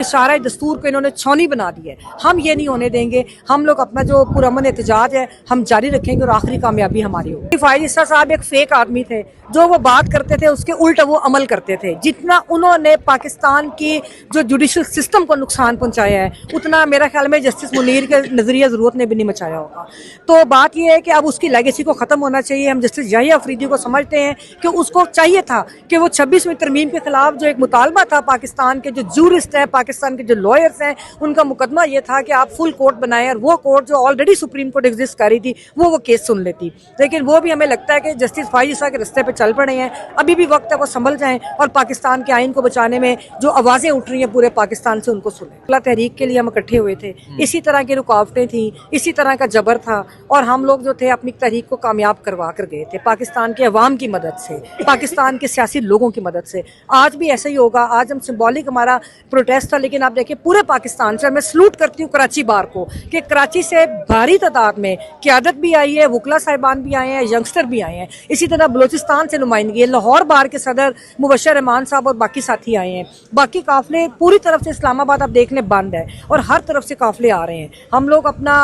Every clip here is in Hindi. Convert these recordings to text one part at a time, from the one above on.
सारा दस्तूर को इन्होंने छौनी बना दी है। हम ये नहीं होने देंगे। हम लोग अपना जो पुरअमन एहतजाज है हम जारी रखेंगे और आखिरी कामयाबी हमारी होगी। फायज ईसा साहब एक फेक आदमी थे, जो वो बात करते थे उसके उल्टा वो अमल करते थे। जितना उन्होंने पाकिस्तान की जो जुडिशल सिस्टम को नुकसान पहुंचाया है उतना मेरा ख्याल में जस्टिस मुनीर के नजरिया जरूरत ने भी नहीं मचाया होगा। तो बात यह है कि अब उसकी लेगेसी को खत्म होना चाहिए। हम जस्टिस याहिया अफरीदी को समझते हैं कि उसको चाहिए था कि वो 26वीं तरमीम के खिलाफ जो एक मुतालबा था, पाकिस्तान के जो जूरिस्ट है, पाकिस्तान के जो लॉयर्स हैं, उनका मुकदमा ये था कि आप फुल कोर्ट बनाएं और वो कोर्ट जो ऑलरेडी सुप्रीम कोर्ट एग्जिस्ट कर रही थी वो केस सुन लेती। लेकिन वो भी हमें लगता है कि जस्टिस फायज ईसा के रास्ते पे चल पड़े हैं। अभी भी वक्त है वो संभल जाएं और पाकिस्तान के आइन को बचाने में जो आवाजें उठ रही हैं पूरे पाकिस्तान से उनको सुने। अल्लाह तहरीक के लिए हम इकट्ठे हुए थे, इसी तरह की रुकावटें थी, इसी तरह का जबर था और हम लोग जो थे अपनी तहरीक को कामयाब करवा कर गए थे पाकिस्तान के अवाम की मदद से, पाकिस्तान के सियासी लोगों की मदद से। आज भी ऐसा ही होगा। आज हम सिंबॉलिक हमारा प्रोटेस्ट था, लेकिन आप देखिए पूरे पाकिस्तान से मैं सलूट करती हूँ कराची बार को कि कराची से भारी तादाद में क़यादत भी आई है, वकला साहिबान भी आए हैं, यंगस्टर भी आए हैं। इसी तरह बलोचिस्तान से नुमाइंदगी, लाहौर बार के सदर मुबशर रहमान साहब और बाकी साथी आए हैं। बाकी काफिले पूरी तरफ से इस्लामाबाद आप देख लें बंद है और हर तरफ से काफिले आ रहे हैं। हम लोग अपना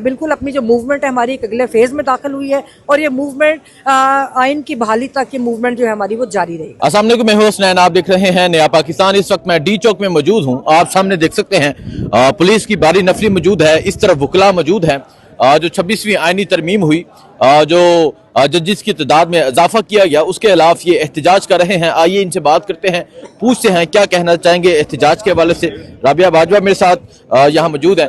बिल्कुल अपनी जो मूवमेंट है हमारी एक अगले फेज में दाखिल हुई है और ये मूवमेंट आइन की बहाली तक ये मूवमेंट जो है हमारी वो जारी रहेगी। अस्सलाम वालेकुम, मैं हूं हसनैन, आप देख रहे हैं नया पाकिस्तान। इस वक्त मैं डी चौक में मौजूद हूं। आप सामने देख सकते हैं पुलिस की भारी नफरी मौजूद है, इस तरफ वकला मौजूद है। जो 26वीं आइनी तरमीम हुई, जो जजिस की तादाद में इजाफा किया गया, उसके खिलाफ ये एहतजाज कर रहे हैं। आइए इनसे बात करते हैं, पूछते हैं क्या कहना चाहेंगे एहतजाज के हवाले से। राबिया बाजवा मेरे साथ यहाँ मौजूद है।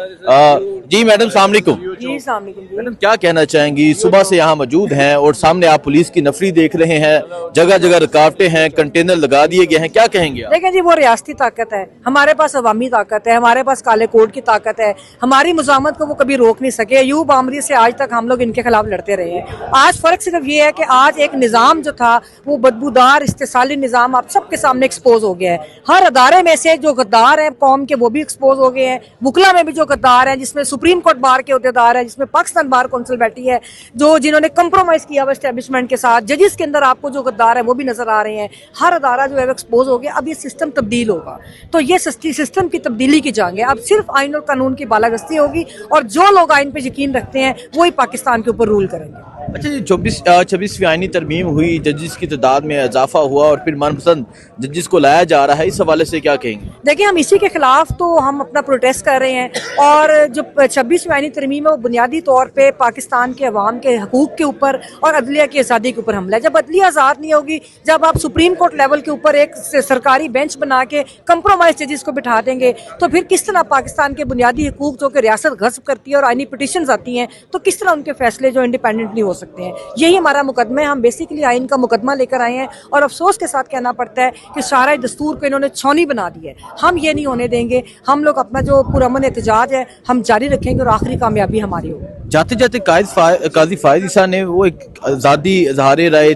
जी मैडम सलाम अलैकुम। जी सलाम अलैकुम। मैडम क्या कहना चाहेंगी, सुबह से यहाँ मौजूद हैं और सामने आप पुलिस की नफरी देख रहे हैं, जगह जगह रुकावटें हैं, कंटेनर लगा दिए गए हैं, क्या कहेंगे आप? देखिए जी, वो रियासती ताकत है, हमारे पास अवामी ताकत है, हमारे पास काले कोड की ताकत है। हमारी मुजामत को वो कभी रोक नहीं सके। यूब आमरी से आज तक हम लोग इनके खिलाफ लड़ते रहे हैं। आज फर्क सिर्फ ये है कि आज एक निज़ाम जो था वो बदबूदार इस्तेसाली निज़ाम आप सबके सामने एक्सपोज हो गया है। हर अदारे में से जो गद्दार है कौम के वो भी एक्सपोज हो गए हैं। वकला में भी जो गद्दार है, जिसमें सुप्रीम कोर्ट बार के अहदेदार है, जिसमें पाकिस्तान बार काउंसिल बैठी है, जो जिन्होंने कंप्रोमाइज किया हुआ एस्टेब्लिशमेंट के साथ, जजिस के अंदर आपको जो गद्दार है वो भी नजर आ रहे हैं। हर अदारा जो है एक्सपोज हो गया। अब ये सिस्टम तब्दील होगा, तो ये सिस्टम की तब्दीली की जंग है। अब सिर्फ आइन और कानून की बालादस्ती होगी और जो लोग आइन पे यकीन रखते हैं वही पाकिस्तान के ऊपर रूल करेंगे। अच्छा जी, 26वीं आइनी तरमीम हुई, जजिस की तादाद में इजाफा हुआ और फिर मनपसंद जजिस को लाया जा रहा है, इस हवाले से क्या कहेंगे? देखिए, हम इसी के खिलाफ तो हम अपना प्रोटेस्ट कर रहे हैं और जो 26वीं आइनी तरमीम है वो बुनियादी तौर पे पाकिस्तान के अवाम के हकूक के ऊपर और अदलिया की आज़ादी के ऊपर हमला है। जब अदलिया आज़ाद नहीं होगी, जब आप सुप्रीम कोर्ट लेवल के ऊपर एक सरकारी बेंच बना के कंप्रोमाइज जजिस को बिठा देंगे, तो फिर किस तरह पाकिस्तान के बुनियादी हकूक जो कि रियासत गस्ब करती है और आइनी पिटिशंस आती हैं, तो किस तरह उनके फैसले जो इंडिपेंडेंटली हो सकते हैं। यही हमारा मुकदमा है। हम बेसिकली आइन का मुकदमा लेकर आए हैं और अफसोस के साथ कहना पड़ता है कि सारा दस्तूर को इन्होंने छौनी बना दी है। हम ये नहीं होने देंगे। हम लोग अपना जो पुरअमन एहतजाज है हम जारी रखेंगे और आखिरी कामयाबी हमारी होगी। जाते जाते काजी फायज ईसा ने वो एक आज़ादी, इज़हार राय,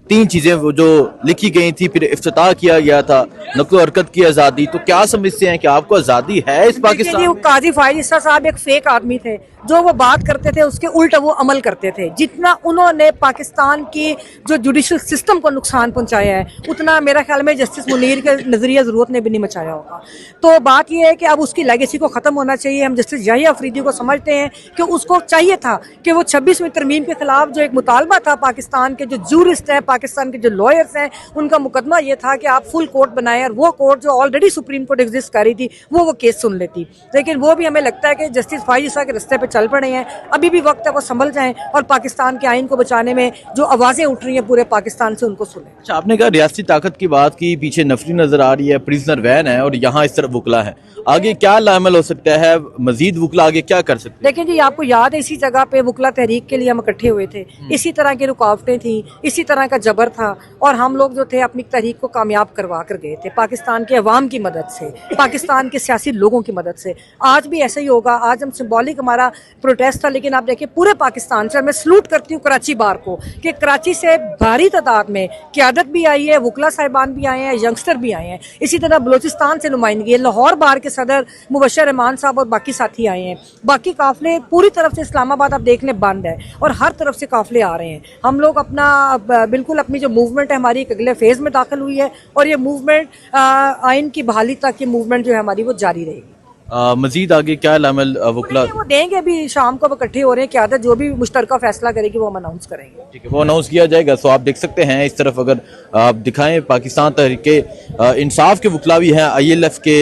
तीन चीजें वो जो लिखी गई थी, फिर इफ्तिताह किया गया था, नक़्ल हरकत की आज़ादी। तो क्या समझते हैं कि आपको आज़ादी है इस पाकिस्तान में? काजी फायज ईसा साहब एक फेक आदमी थे, जो वो बात करते थे उसके उल्टा वो अमल करते थे। जितना उन्होंने पाकिस्तान की जो जुडिशल सिस्टम को नुकसान पहुंचाया है उतना मेरा ख्याल में जस्टिस मुनीर के नजरिया जरूरत ने भी नहीं मचाया होगा। तो बात यह है कि अब उसकी लेगेसी को खत्म होना चाहिए। हम जस्टिस याहिया अफरीदी को समझते हैं कि उसको चाहिए था कि वो 26वीं तरमीम के खिलाफ जो एक मुतालबा था, पाकिस्तान के जो जूरिस्ट है, पाकिस्तान के जो लॉयर्स हैं, उनका मुकदमा ये था कि आप फुल कोर्ट बनाएं और वो कोर्ट जो ऑलरेडी सुप्रीम कोर्ट एग्जिस्ट कर रही थी वो केस सुन लेती। लेकिन वो भी हमें लगता है कि जस्टिस फायज ईसा के रास्ते पे चल पड़े हैं। अभी भी वक्त है वो संभल जाएं और पाकिस्तान के आइन को बचाने में जो आवाजें उठ रही हैं पूरे पाकिस्तान से उनको सुने। अच्छा, आपने कहा रियासती ताकत की बात की, पीछे नफरी नजर आ रही है, प्रिजनर वैन है और यहाँ इस तरफ वकला है। आगे क्या लामल हो सकता है? मजीद वकला आगे क्या कर सकते हैं? देखिए जी, आपको याद है इसी जगह पे वकला तहरीक के लिए हम इकट्ठे हुए थे, इसी तरह की रुकावटें थी, इसी तरह का जबर था और हम लोग जो थे अपनी तहरीक को कामयाब करवा कर गए थे पाकिस्तान के अवाम की मदद से, पाकिस्तान के सियासी लोगों की मदद से। आज भी ऐसा ही होगा। आज हम सिंबॉलिक हमारा प्रोटेस्ट था, लेकिन आप देखिए पूरे पाकिस्तान से मैं सलूट करती हूँ कराची बार को कि कराची से भारी तादाद में क़यादत भी आई है, वकला साहिबान भी आए हैं, यंगस्टर भी आए हैं। इसी तरह बलोचिस्तान से नुमाइंदगी, लाहौर बार के सदर मुबशर रहमान साहब और बाकी साथी आए हैं। बाकी काफिले पूरी तरफ से इस्लामाबाद आप देख लें बंद है और हर तरफ से काफिले आ रहे हैं। हम लोग अपना बिल्कुल बिल्कुल अपनी जो मूवमेंट है हमारी एक अगले फेज में दाखिल हुई है और ये मूवमेंट आइन की बहाली तक ये मूवमेंट जो है हमारी वो जारी रहेगी। मजीद आगे क्या अमल वकला वो देंगे, अभी शाम को अब इकट्ठे हो रहे हैं, क्यादत जो भी मुश्तरका फैसला करेगी वो हम अनाउंस करेंगे। ठीक है, वो अनाउंस किया जाएगा। सो आप देख सकते हैं इस तरफ अगर आप दिखाएं पाकिस्तान तहरीके इंसाफ के वकला भी हैं, ILF के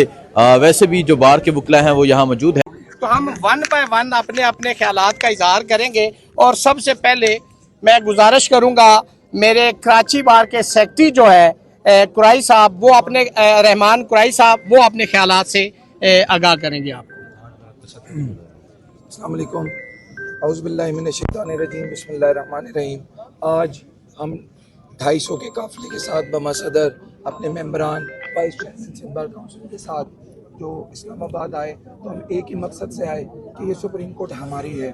वैसे भी जो बार के वकला हैं वो यहाँ मौजूद हैं। तो हम वन बाय वन अपने अपने ख्यालात का इजहार करेंगे और सबसे पहले मैं गुजारिश करूंगा मेरे कराची बार के सेक्रेटरी जो है कुरैशी साहब, वो अपने रहमान कुरैशी साहब, वो अपने ख्यालात से आगाह करेंगे आपको। अस्सलाम वालेकुम, औज़ुबिल्लाहि मिनश्शैतानिर्रजीम, बिस्मिल्लाहिर्रहमानिर्रहीम। आज हम 250 के काफिले के साथ बमा सदर अपने मेंबरान vice chairman Sindh bar council के साथ जो इस्लामाबाद आए, तो हम एक ही मकसद से आए कि ये सुप्रीम कोर्ट हमारी है।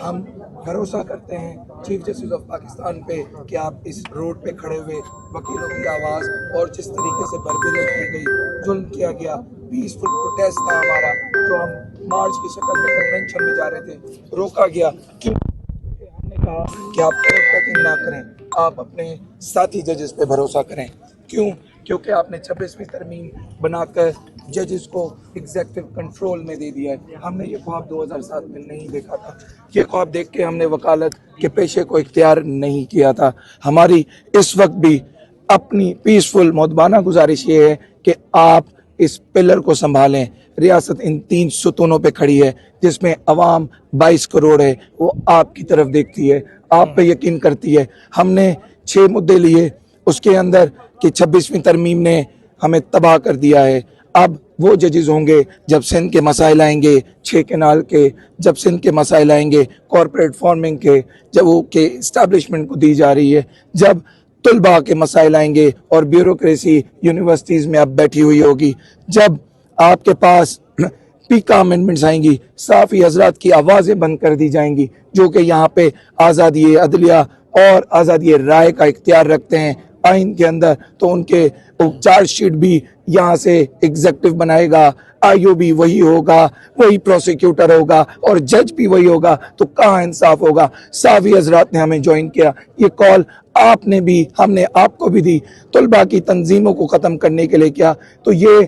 हम भरोसा करते हैं चीफ जस्टिस ऑफ पाकिस्तान पे कि आप इस रोड पे खड़े हुए वकीलों की आवाज़ और जिस तरीके से बर्बरी की गई, जुल्म किया गया, पीसफुल प्रोटेस्ट था हमारा, जो हम मार्च की शक्ल में कन्वेंशन में जा रहे थे, रोका गया। क्यों? हमने कहा कि आप कोर्ट ना करें, आप अपने साथी जजेस पे भरोसा करें। क्यों? क्योंकि आपने 26वीं तरमीम बनाकर जजेस को एग्जेक्टिव कंट्रोल में दे दिया है। हमने ये ख्वाब 2007 में नहीं देखा था। ये ख्वाब देख के हमने वकालत के पेशे को इख्तियार नहीं किया था। हमारी इस वक्त भी अपनी पीसफुल मौदबाना गुजारिश ये है कि आप इस पिलर को संभालें। रियासत इन 3 सुतूनों पे खड़ी है, जिसमें अवाम 22 करोड़ है, वो आपकी तरफ देखती है, आप पे यकीन करती है। हमने 6 मुद्दे लिए, उसके अंदर कि 26वीं तरमीम ने हमें तबाह कर दिया है। अब वो जजेस होंगे जब सिंध के मसाइल आएंगे, 6 केनाल के, जब सिंध के मसाइल आएंगे, कॉरपोरेट फार्मिंग के, जब वो के इस्टेब्लिशमेंट को दी जा रही है, जब तुलबा के मसाइल आएंगे और ब्यूरोक्रेसी यूनिवर्सिटीज़ में अब बैठी हुई होगी, जब आपके पास पीका अमेंडमेंट्स आएंगी, साफ़ी हजरात की आवाज़ें बंद कर दी जाएंगी जो कि यहाँ पे आज़ादी अदलिया और आज़ादी राय का इख्तियार रखते हैं आइन के अंदर, तो उनके चार्जशीट भी यहाँ से एग्जेक्टिव बनाएगा, IO भी वही होगा, वही प्रोसिक्यूटर होगा और जज भी वही होगा, तो कहाँ इंसाफ होगा। सावी हजरात ने हमें ज्वाइन किया, ये कॉल आपने भी, हमने आपको भी दी, तुलबा की तंजीमों को ख़त्म करने के लिए किया, तो ये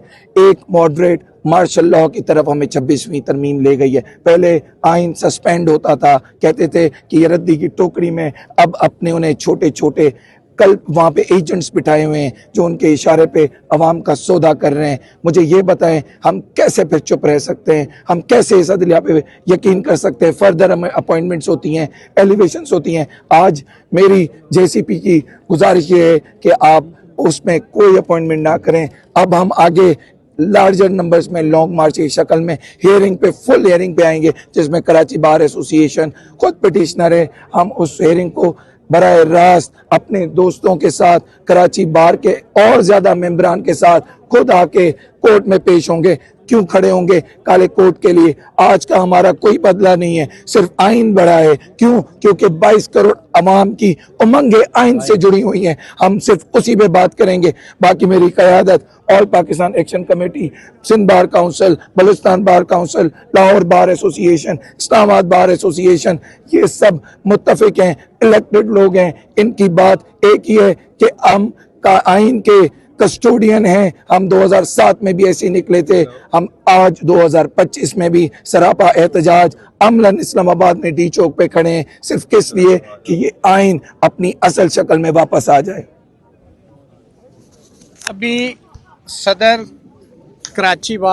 एक मॉडरेट मार्शल लॉ की तरफ हमें 26वीं तरमीम ले गई है। पहले आइन सस्पेंड होता था, कहते थे कि ये रद्दी की टोकरी में, अब अपने उन्हें छोटे छोटे कल वहाँ पे एजेंट्स बिठाए हुए हैं जो उनके इशारे पे अवाम का सौदा कर रहे हैं। मुझे ये बताएं, हम कैसे फिर चुप रह सकते हैं? हम कैसे इस अदलिया पे यकीन कर सकते हैं? फर्दर हमें अपॉइंटमेंट्स होती हैं, एलिवेशंस होती हैं। आज मेरी JCP की गुजारिश ये है कि आप उसमें कोई अपॉइंटमेंट ना करें। अब हम आगे लार्जर नंबर्स में लॉन्ग मार्च की शक्ल में हियरिंग पे, फुल हियरिंग पे आएंगे, जिसमें कराची बार एसोसिएशन खुद पिटिशनर है। हम उस हियरिंग को बराह रास्त अपने दोस्तों के साथ, कराची बार के और ज्यादा मेंबरान के साथ खुद आके कोर्ट में पेश होंगे। क्यों खड़े होंगे काले कोर्ट के लिए? आज का हमारा कोई बदला नहीं है, सिर्फ आइन बढ़ा है। क्यों? क्योंकि 22 करोड़ अवाम की उमंगें आइन से जुड़ी हुई हैं। हम सिर्फ उसी पे बात करेंगे। बाकी मेरी क़यादत all Pakistan action committee, Sindh bar council, Balochistan bar council, Lahore bar association, Islamabad bar association, ये सब मुत्तफिक हैं, इलेक्टेड लोग हैं। इनकी बात एक ही है कि हम का आइन के कस्टोडियन हैं। हम 2007 में भी ऐसे निकले थे, हम आज 2025 में भी सरापा एहतजाज अमलन इस्लामाबाद में D चौक पे खड़े हैं, सिर्फ किस लिए कि ये आइन अपनी असल शक्ल में वापस आ जाए। अभी सदर कराची